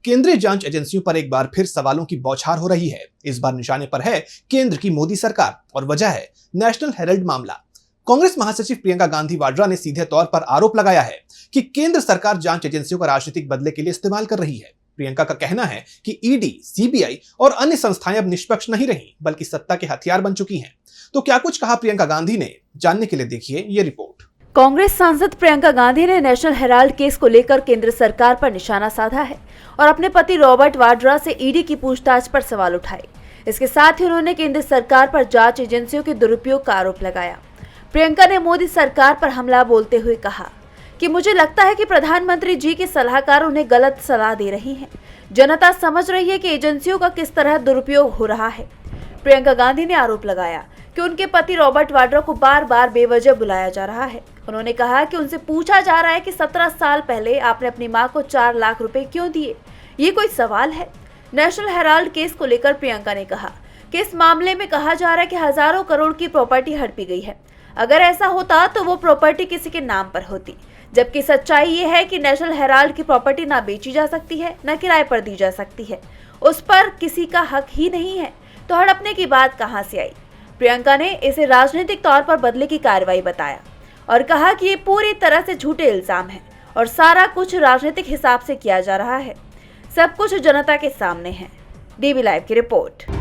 केंद्रीय जांच एजेंसियों पर एक बार फिर सवालों की बौछार हो रही है। इस बार निशाने पर है केंद्र की मोदी सरकार और वजह है नेशनल हेराल्ड मामला। कांग्रेस महासचिव प्रियंका गांधी वाड्रा ने सीधे तौर पर आरोप लगाया है कि केंद्र सरकार जांच एजेंसियों का राजनीतिक बदले के लिए इस्तेमाल कर रही है। प्रियंका का कहना है कि ईडी, सीबीआई और अन्य संस्थाएं अब निष्पक्ष नहीं रही बल्कि सत्ता के हथियार बन चुकी हैं। तो क्या कुछ कहा प्रियंका गांधी ने, जानने के लिए देखिए ये रिपोर्ट। कांग्रेस सांसद प्रियंका गांधी ने नेशनल हेराल्ड केस को लेकर केंद्र सरकार पर निशाना साधा है और अपने पति रॉबर्ट वाड्रा से ईडी की पूछताछ पर सवाल उठाए। इसके साथ ही उन्होंने केंद्र सरकार पर जांच एजेंसियों के दुरुपयोग का आरोप लगाया। प्रियंका ने मोदी सरकार पर हमला बोलते हुए कहा कि मुझे लगता है कि प्रधानमंत्री जी के सलाहकार उन्हें गलत सलाह दे रही हैं। जनता समझ रही है कि एजेंसियों का किस तरह दुरुपयोग हो रहा है। प्रियंका गांधी ने आरोप लगाया कि उनके पति रॉबर्ट वाड्रा को बार बार बेवजह बुलाया जा रहा है। उन्होंने कहा कि उनसे पूछा जा रहा है कि 17 साल पहले आपने अपनी मां को 4 लाख रुपए क्यों दिए। ये कोई सवाल है? नेशनल हेराल्ड केस को लेकर प्रियंका ने कहा कि इस मामले में कहा जा रहा है कि हजारों करोड़ की प्रॉपर्टी हड़पी गई है। अगर ऐसा होता तो वो प्रॉपर्टी किसी के नाम पर होती, जबकि सच्चाई ये है कि नेशनल हेराल्ड की प्रॉपर्टी ना बेची जा सकती है न किराए पर दी जा सकती है। उस पर किसी का हक ही नहीं है, तो हड़पने की बात कहां से आई? प्रियंका ने इसे राजनीतिक तौर पर बदले की कार्रवाई बताया और कहा कि ये पूरी तरह से झूठे इल्जाम हैं और सारा कुछ राजनीतिक हिसाब से किया जा रहा है। सब कुछ जनता के सामने है। डीवी लाइव की रिपोर्ट।